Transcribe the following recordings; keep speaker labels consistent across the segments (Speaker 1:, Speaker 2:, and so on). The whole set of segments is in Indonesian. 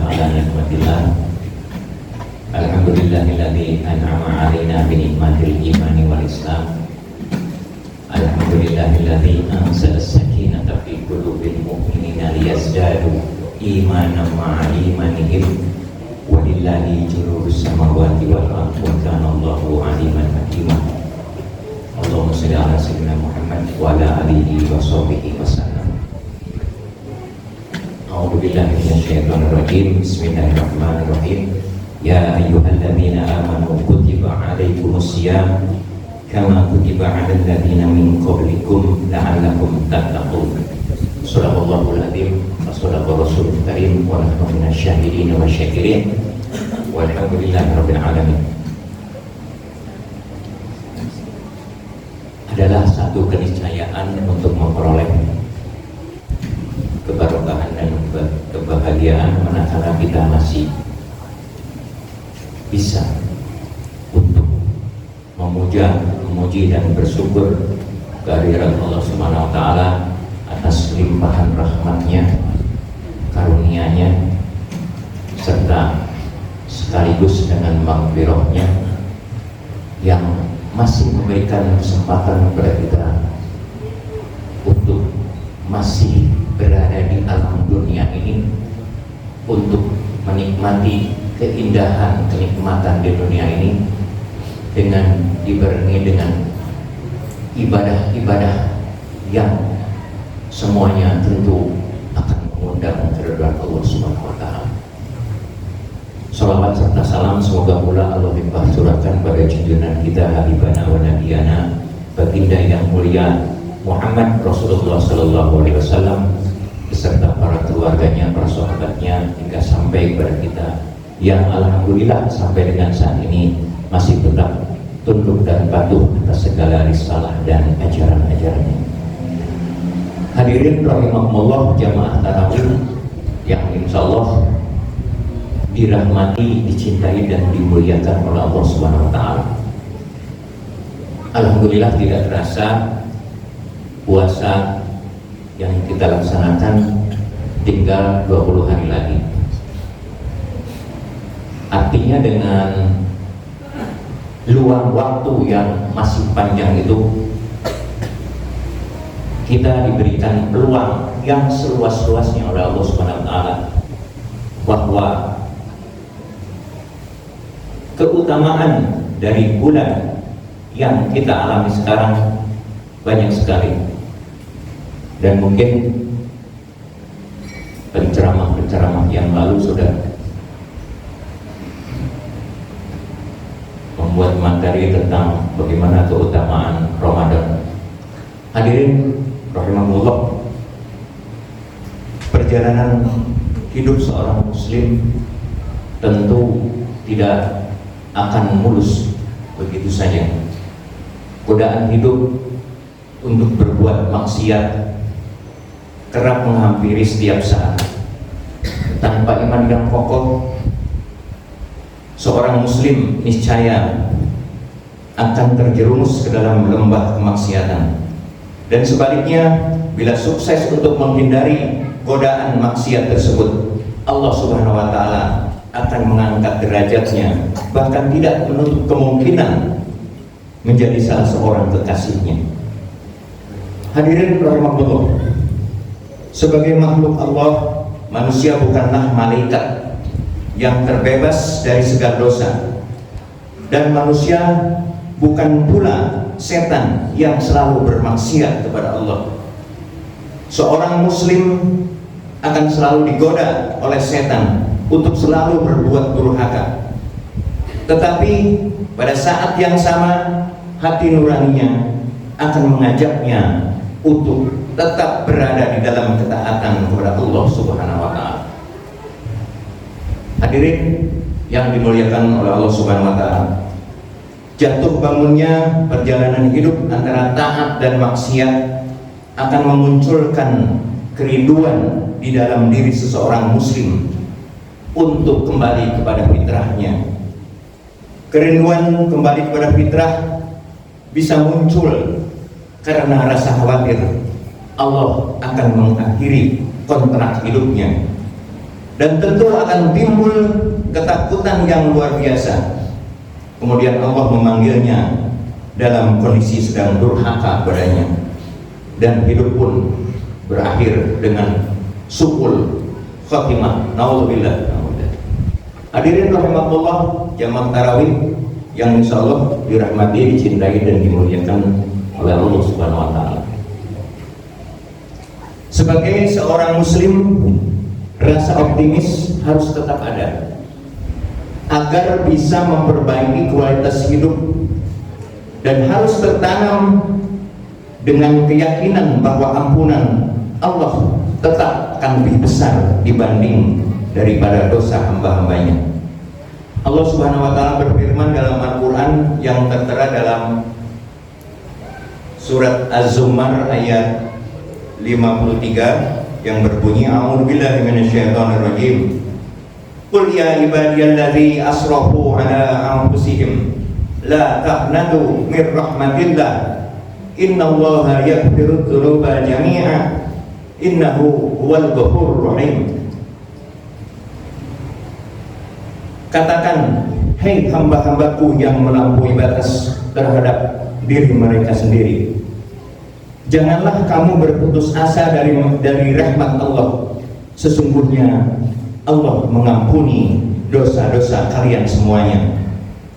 Speaker 1: ala nikmatillah. Alhamdulillahilladzi an'ama 'alaina bi nikmatil imani wal islam. Alhamdulillahilladzi anzala as-sakinata fi qulubil mu'minina liyazdadu imanan ma'a imanihim. Walillahi jururus samawati wal ardi wa kana Allahu 'aliman hakima. Allahumma shalli ala sayyidina Muhammad wa ala alihi wa sahbihi wasallam. A'udzu billahi minasyaitonir rajim. Bismillahirrahmanirrahim. Ya ayyuhalladzina amanu kutiba 'alaikumus syiyam kama kutiba 'alal ladzina min qablikum la'allakum tattaqun. Shallallahul adzim wa shallallahur rasulul karim wa nahnu minasyahidin wa syakirin. Walhamdulillahirabbil alamin. Adalah satu keniscayaan untuk memperoleh keberkahan dan kebahagiaan manakala kita masih bisa untuk memuji dan bersyukur kehadirat Allah Subhanahu wa taala atas limpahan rahmatnya, karunia-Nya, serta sekaligus dengan maghfirah-Nya yang masih memberikan kesempatan kepada kita untuk masih berada di alam dunia ini, untuk menikmati keindahan kenikmatan di dunia ini dengan dibarengi dengan ibadah-ibadah yang semuanya tentu akan mengundang keridhaan Allah Subhanahu wa taala. Salawat serta salam semoga pula Allah limpahcurahkan pada junjungan kita habibana wa nabiyana baginda yang mulia Muhammad Rasulullah sallallahu alaihi wasallam beserta para keluarganya, para sahabatnya hingga sampai kepada kita yang alhamdulillah sampai dengan saat ini masih tetap tunduk dan patuh atas segala risalah dan ajaran-ajarannya. Hadirin rahimakumullah, jamaah tarawih yang insyaallah dirahmati, dicintai dan dimuliakan oleh Allah Subhanahu wa taala. Alhamdulillah tidak terasa puasa yang kita laksanakan tinggal 20 hari lagi. Artinya dengan luang waktu yang masih panjang itu, kita diberikan peluang yang seluas-luasnya oleh Allah Subhanahu wa taala bahwa keutamaan dari bulan yang kita alami sekarang banyak sekali, dan mungkin penceramah-penceramah yang lalu sudah membuat materi tentang bagaimana keutamaan Ramadan. Hadirin rahimahullah, perjalanan hidup seorang muslim tentu tidak akan mulus begitu saja. Godaan hidup untuk berbuat maksiat kerap menghampiri setiap saat. Tanpa iman yang kokoh, seorang muslim niscaya akan terjerumus ke dalam lembah kemaksiatan. Dan sebaliknya, bila sukses untuk menghindari godaan maksiat tersebut, Allah Subhanahu wa taala akan mengangkat derajatnya, bahkan tidak menutup kemungkinan menjadi salah seorang kekasihnya. Hadirin rahimahullah, sebagai makhluk Allah, manusia bukanlah malaikat yang terbebas dari segala dosa, dan manusia bukan pula setan yang selalu bermaksiat kepada Allah. Seorang muslim akan selalu digoda oleh setan untuk selalu berbuat durhaka, tetapi pada saat yang sama hati nuraninya akan mengajaknya untuk tetap berada di dalam ketaatan kepada Allah Subhanahu wa taala. Hadirin yang dimuliakan oleh Allah Subhanahu wa taala, jatuh bangunnya perjalanan hidup antara taat dan maksiat akan memunculkan kerinduan di dalam diri seseorang muslim untuk kembali kepada fitrahnya. Kerinduan kembali kepada fitrah bisa muncul karena rasa khawatir Allah akan mengakhiri kontrak hidupnya, dan tentu akan timbul ketakutan yang luar biasa. Kemudian Allah memanggilnya dalam kondisi sedang durhaka padanya, dan hidup pun berakhir dengan su'ul khatimah. Naudzubillah. Hadirin rahimakumullah, jamaah tarawih yang insya Allah dirahmati, dicintai dan dimuliakan oleh Allah Subhanahu wa Ta'ala. Sebagai seorang muslim, rasa optimis harus tetap ada agar bisa memperbaiki kualitas hidup, dan harus tertanam dengan keyakinan bahwa ampunan Allah tetap akan lebih besar dibanding daripada dosa hamba-hambanya. Allah Subhanahu wa Ta'ala berfirman dalam Al-Quran yang tertera dalam surat Az-Zumar ayat 53 yang berbunyi, A'udzubillahi minasyaitonirrajim. Qul ya ibadiyalladzina asrafu ala anfusihim la taqnatu mir rahmatillah innallaha yaghfiru dzunuba jami'a innahu huwal ghafurur rahim. Katakan, hei hamba-hambaku yang melampaui batas terhadap diri mereka sendiri, janganlah kamu berputus asa dari rahmat Allah. Sesungguhnya Allah mengampuni dosa-dosa kalian semuanya,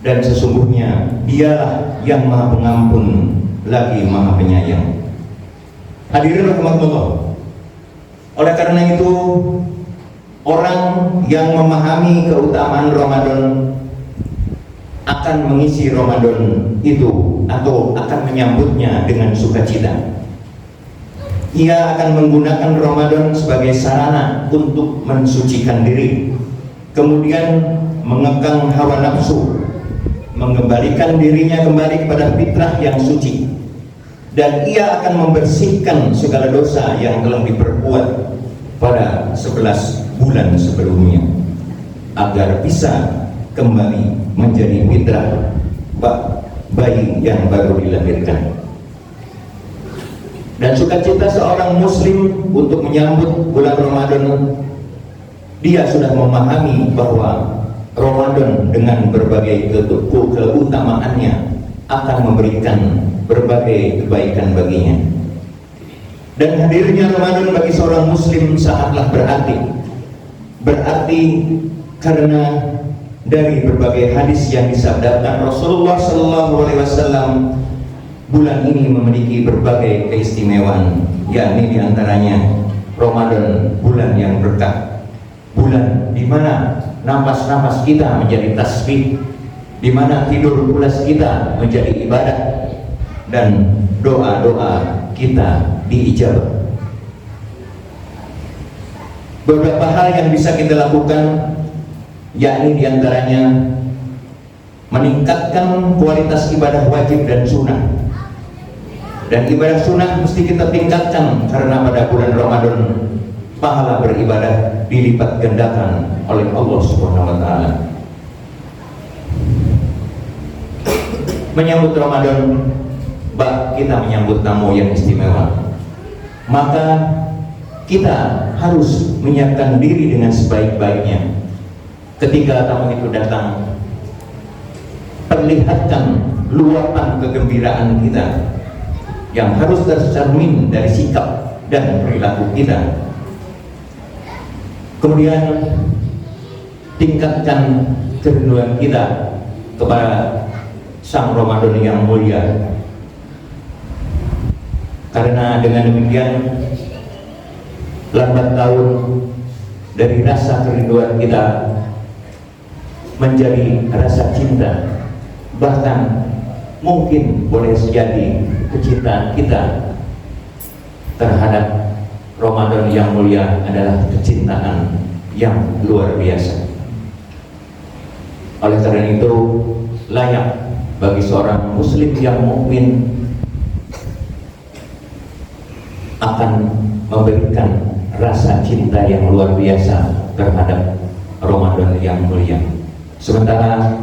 Speaker 1: dan sesungguhnya Dialah yang Maha Pengampun lagi Maha Penyayang. Hadirin rahimakumullah, oleh karena itu orang yang memahami keutamaan Ramadan akan mengisi Ramadan itu atau akan menyambutnya dengan sukacita. Ia akan menggunakan Ramadan sebagai sarana untuk mensucikan diri, kemudian mengekang hawa nafsu, mengembalikan dirinya kembali kepada fitrah yang suci, dan ia akan membersihkan segala dosa yang telah diperbuat pada 11 bulan sebelumnya, agar bisa kembali menjadi fitrah bayi yang baru dilahirkan. Dan sukacita seorang muslim untuk menyambut bulan Ramadan, dia sudah memahami bahwa Ramadan dengan berbagai keutamaannya akan memberikan berbagai kebaikan baginya. Dan hadirnya Ramadan bagi seorang muslim sangatlah berarti karena dari berbagai hadis yang disabdakan Rasulullah SAW, bulan ini memiliki berbagai keistimewaan, yakni diantaranya Ramadan bulan yang berkah, bulan di mana nafas-nafas kita menjadi tasbih, di mana tidur pulas kita menjadi ibadah, dan doa-doa kita diijabah. Beberapa hal yang bisa kita lakukan, yakni diantaranya meningkatkan kualitas ibadah wajib dan sunnah. Dan ibadah sunnah mesti kita tingkatkan, karena pada bulan Ramadan pahala beribadah dilipat gandakan oleh Allah Subhanahu wa Ta'ala. Menyambut Ramadan, kita menyambut tamu yang istimewa, maka kita harus menyiapkan diri dengan sebaik-baiknya. Ketika tamu itu datang, perlihatkan luapan kegembiraan kita yang harus tercermin dari sikap dan perilaku kita. Kemudian tingkatkan kerinduan kita kepada Sang Ramadan yang mulia, karena dengan demikian lambat laun dari rasa kerinduan kita menjadi rasa cinta, bahkan mungkin boleh jadi kecintaan kita terhadap Ramadan yang mulia adalah kecintaan yang luar biasa. Oleh karena itu layak bagi seorang muslim yang mukmin akan memberikan rasa cinta yang luar biasa terhadap Ramadan yang mulia. Sementara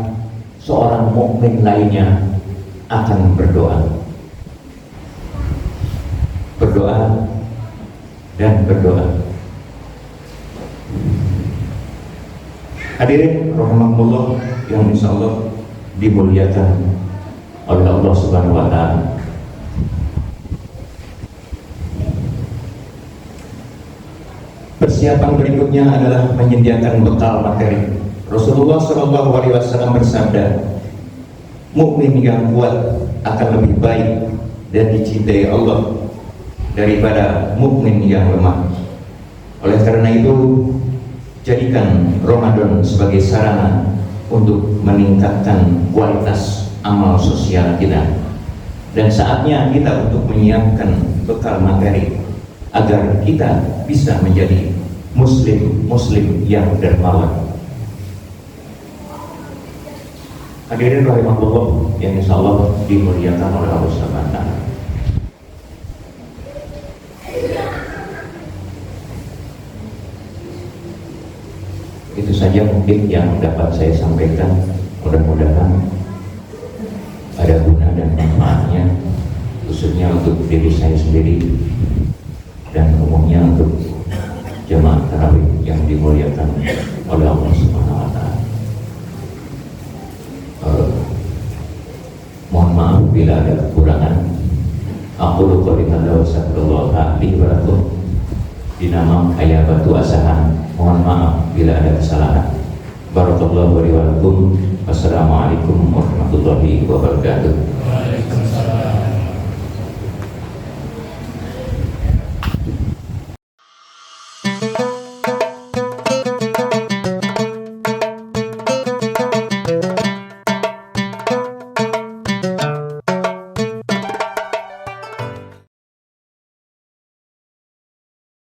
Speaker 1: seorang mukmin lainnya akan berdoa dan berdoa. Hadirin rahimakumullah yang insyaallah dimuliakan oleh Allah Subhanahu wa taala. Persiapan berikutnya adalah menyediakan bekal materi. Rasulullah SAW bersabda, mukmin yang kuat akan lebih baik dan dicintai Allah daripada mukmin yang lemah. Oleh karena itu, jadikan Ramadan sebagai sarana untuk meningkatkan kualitas amal sosial kita, dan saatnya kita untuk menyiapkan bekal materi agar kita bisa menjadi muslim yang dermawan. Hadirin rahimahullah yang insyaallah dimuliakan oleh Allah Subhanahu wa taala. Itu saja mungkin yang dapat saya sampaikan. Mudah-mudahan ada guna dan manfaatnya, khususnya untuk diri saya sendiri dan umumnya untuk jemaah tarawih yang dimuliakan oleh Allah Subhanahu wa taala. Mohon maaf bila ada kekurangan. Aku qouli hadza wa astaghfirullah li wa lakum. Di nama Ayah Batu Asahan, mohon maaf bila ada kesalahan. Barakallahu li wa lakum. Wassalamualaikum warahmatullahi wabarakatuh.